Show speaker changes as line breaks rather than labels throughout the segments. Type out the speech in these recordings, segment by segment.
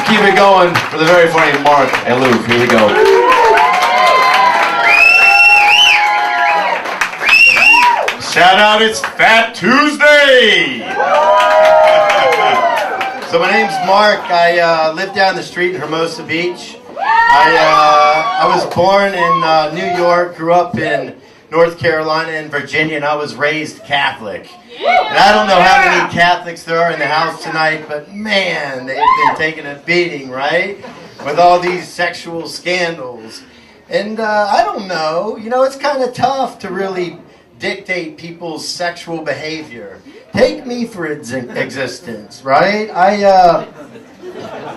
keep it going for the very funny Mark and Luke. Here we go. Shout out, it's Fat Tuesday!
So my name's Mark. I live down the street in Hermosa Beach. I was born in New York, grew up in North Carolina and Virginia, and I was raised Catholic. And I don't know how many Catholics there are in the house tonight, but man, they've been taking a beating, right? With all these sexual scandals. And I don't know, it's kind of tough to really dictate people's sexual behavior. Take me for existence, right?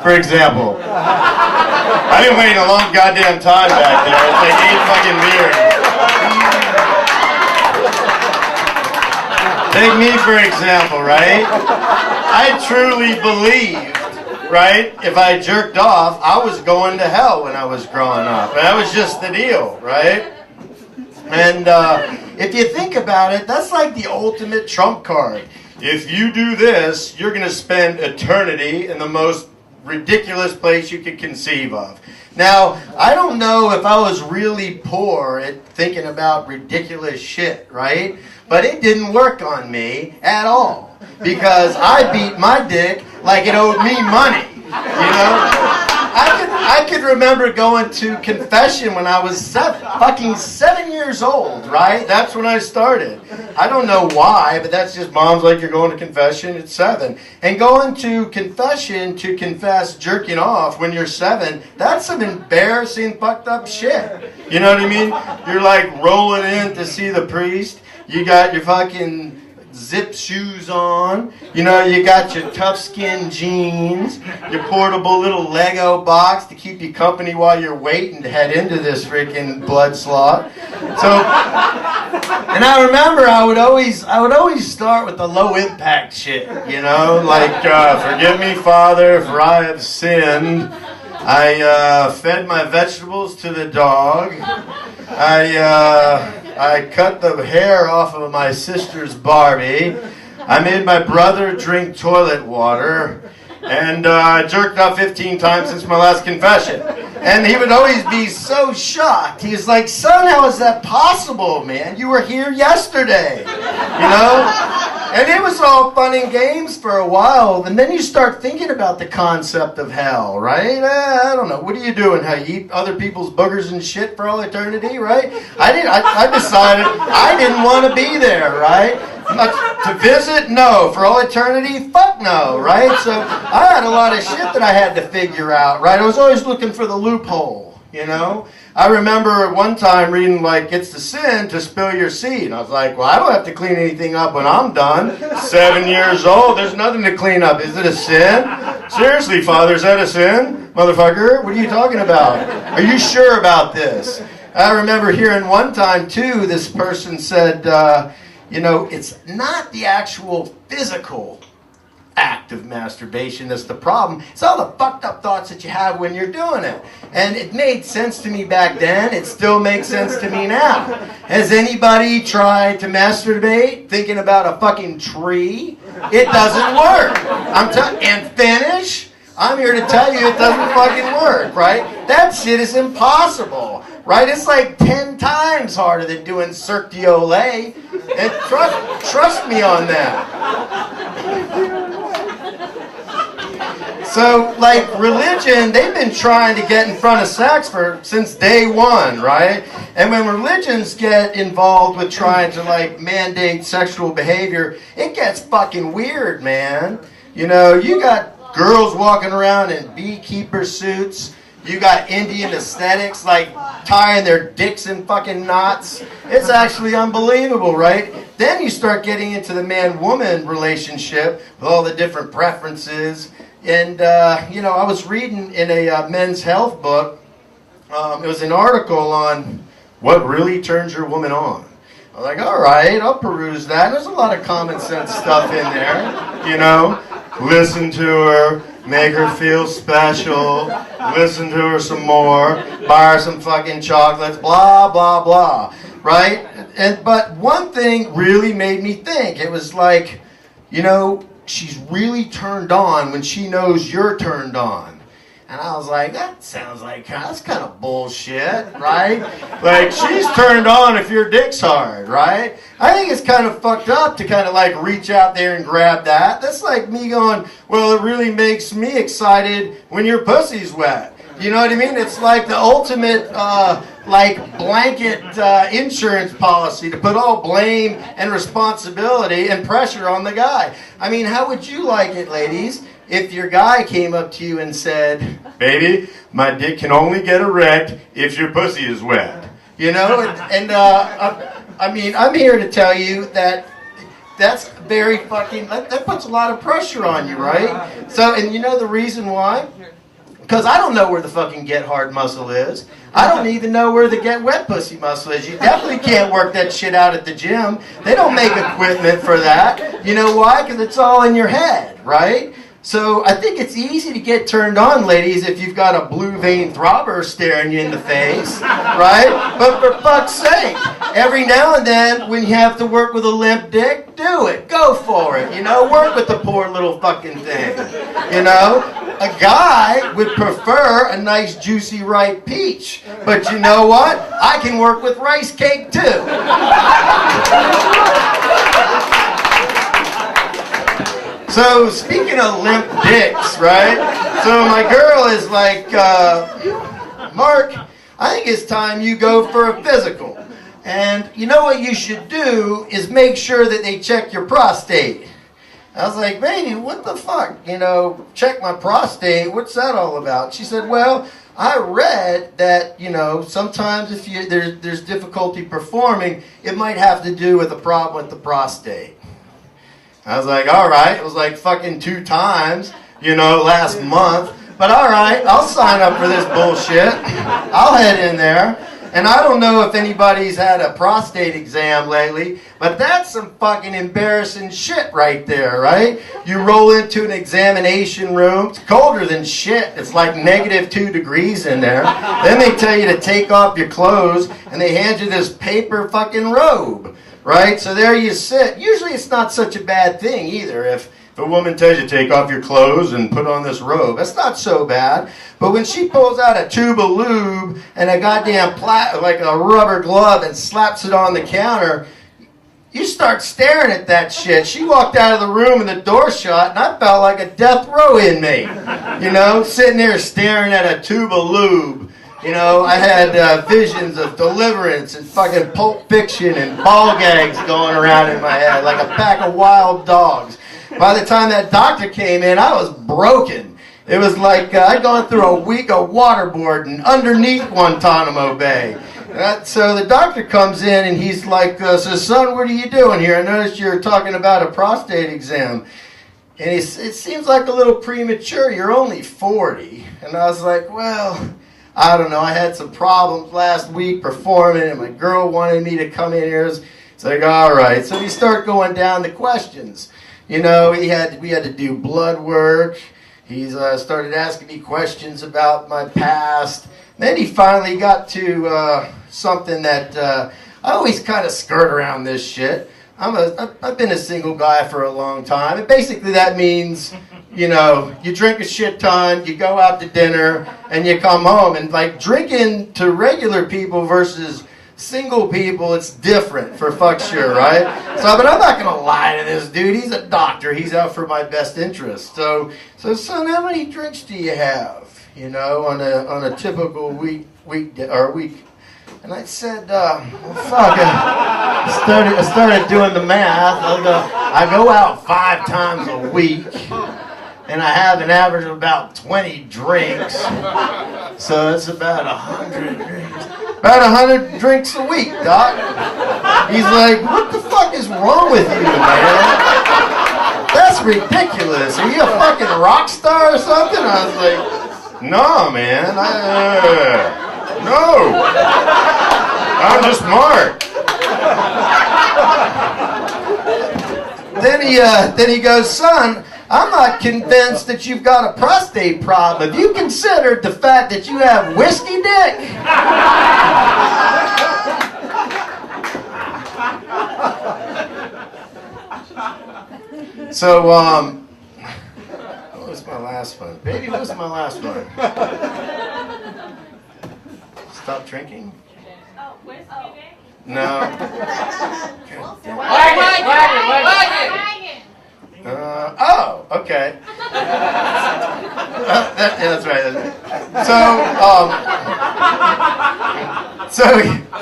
For example,
I didn't wait a long goddamn time back there. It's like 8 fucking beers. Take me for example, right? I truly believed, right, if I jerked off, I was going to hell when I was growing up. And that was just the deal, right? And if you think about it, that's like the ultimate trump card. If you do this, you're going to spend eternity in the most ridiculous place you could conceive of. Now, I don't know if I was really poor at thinking about ridiculous shit, right? But it didn't work on me at all. Because I beat my dick like it owed me money, I could remember going to confession when I was fucking 7 years old, right? That's when I started. I don't know why, but that's just mom's like, you're going to confession at 7. And going to confession to confess jerking off when you're 7, that's some embarrassing, fucked up shit. You know what I mean? You're like rolling in to see the priest. You got your fucking zip shoes on, you got your tough skin jeans, your portable little Lego box to keep you company while you're waiting to head into this freaking blood slot. So, and I remember I would always start with the low impact shit, like, forgive me, Father, for I have sinned. I fed my vegetables to the dog. I cut the hair off of my sister's Barbie. I made my brother drink toilet water. And I jerked off 15 times since my last confession. And he would always be so shocked. He's like, son, how is that possible, man? You were here yesterday. And it was all fun and games for a while. And then you start thinking about the concept of hell, right? I don't know. What are you doing? How you eat other people's boogers and shit for all eternity, right? I decided I didn't want to be there, right? To visit? No. For all eternity? Fuck no, right? So I had a lot of shit that I had to figure out, right? I was always looking for the loophole, I remember one time reading, like, it's the sin to spill your seed. And I was like, well, I don't have to clean anything up when I'm done. 7 years old, there's nothing to clean up. Is it a sin? Seriously, Father, is that a sin? Motherfucker, what are you talking about? Are you sure about this? I remember hearing one time, too, this person said, it's not the actual physical act of masturbation that's the problem. It's all the fucked up thoughts that you have when you're doing it. And it made sense to me back then. It still makes sense to me now. Has anybody tried to masturbate thinking about a fucking tree? It doesn't work. And finish? I'm here to tell you it doesn't fucking work, right? That shit is impossible, right? It's like 10 times harder than doing Cirque du Soleil. And trust me on that. So, like, religion, they've been trying to get in front of sex since day one, right? And when religions get involved with trying to, like, mandate sexual behavior, it gets fucking weird, man. You got girls walking around in beekeeper suits. You got Indian aesthetics, like tying their dicks in fucking knots. It's actually unbelievable, right? Then you start getting into the man-woman relationship with all the different preferences. And, I was reading in a men's health book, it was an article on what really turns your woman on. I was like, all right, I'll peruse that. There's a lot of common sense stuff in there, Listen to her, make her feel special, listen to her some more, buy her some fucking chocolates, blah, blah, blah, right? But one thing really made me think. It was like, she's really turned on when she knows you're turned on.
And I was like, that sounds like, that's kind of bullshit, right? Like, she's turned on if your dick's hard, right? I think it's kind of fucked up to kind of like reach out there and grab that. That's like me going, well, it really makes me excited when your pussy's wet. You know what I mean? It's like the ultimate, like, blanket insurance policy to put all blame and responsibility and pressure on the guy. I mean, how would you like it, ladies, if your guy came up to you and said, baby, my dick can only get erect if your pussy is wet? You know? I mean, I'm here to tell you that that's very fucking, that puts a lot of pressure on you, right? So, and you know the reason why? Because I don't know where the fucking get hard muscle is. I don't even know where the get wet pussy muscle is. You definitely can't work that shit out at the gym. They don't make equipment for that. You know why? Because it's all in your head, right? So I think it's easy to get turned on, ladies, if you've got a blue vein throbber staring you in the face, right? But for fuck's sake, every now and then when you have to work with a limp dick, do it. Go for it. You know, work with the poor little fucking thing. You know? A guy would prefer a nice juicy ripe peach. But you know what? I can work with rice cake too. So speaking of limp dicks, right? So my girl is like, Mark, I think it's time you go for a physical. And you know what you should do is make sure that they check your prostate. I was like, baby, what the fuck? You know, check my prostate. What's that all about? She said, well, I read that, you know, sometimes if there's difficulty performing, it might have to do with a problem with the prostate. I was like, all right. It was like fucking 2 times, you know, last month. But all right, I'll sign up for this bullshit. I'll head in there. And I don't know if anybody's had a prostate exam lately, but that's some fucking embarrassing shit right there, right? You roll into an examination room, it's colder than shit. It's like -2 degrees in there. Then they tell you to take off your clothes, and they hand you this paper fucking robe, right? So there you sit. Usually it's not such a bad thing either. If a woman tells you to take off your clothes and put on this robe, that's not so bad. But when she pulls out a tube of lube and a goddamn like a rubber glove and slaps it on the counter, you start staring at that shit. She walked out of the room and the door shut, and I felt like a death row inmate. You know, sitting there staring at a tube of lube. You know, I had visions of Deliverance and fucking Pulp Fiction and ball gags going around in my head like a pack of wild dogs. By the time that doctor came in, I was broken. It was like I'd gone through a week of waterboarding underneath Guantanamo Bay. So the doctor comes in and he's like, says, son, what are you doing here? I noticed you're talking about a prostate exam. And it seems like a little premature. You're only 40. And I was like, well, I don't know. I had some problems last week performing, and my girl wanted me to come in here. It's like, all right. So we start going down the questions. You know, we had to do blood work. He's started asking me questions about my past. Then he finally got to something that I always kind of skirt around this shit. I've been a single guy for a long time. And basically that means, you know, you drink a shit ton, you go out to dinner, and you come home. And like drinking to regular people versus single people, it's different for fuck sure, right? So, but I'm not gonna lie to this dude. He's a doctor. He's out for my best interest. So son, how many drinks do you have? You know, on a typical week. And I said, well, fuck. I started doing the math. I go out 5 times a week, and I have an average of about 20 drinks. So that's about 100 drinks. About 100 drinks a week, doc. He's like, what the fuck is wrong with you, man? That's ridiculous. Are you a fucking rock star or something? I was like, no, man. No. I'm just Mark. Then he goes, son, I'm not convinced that you've got a prostate problem. Have you considered the fact that you have whiskey dick? So, what was my last
last one? Baby, what was my last one? Stop drinking?
Oh, where's the
No. Oh, okay. That's right.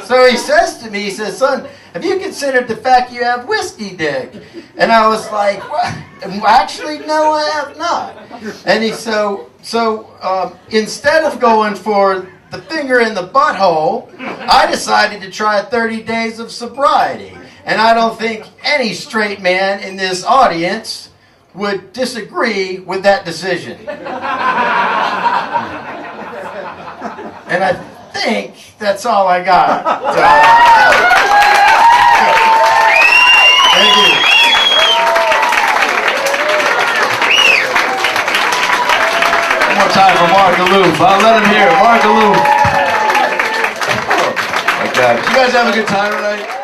So he says to me, he says, son, have you considered the fact you have whiskey dick? And I was like, what? Actually, no, I have not. And instead of going for the finger in the butthole, I decided to try 30 days of sobriety. And I don't think any straight man in this audience would disagree with that decision. And I think that's all I got. Thank you. One more time for Mark Aloof. I'll let him hear it. Mark Aloof. Oh, my God. Did you guys have a good time tonight?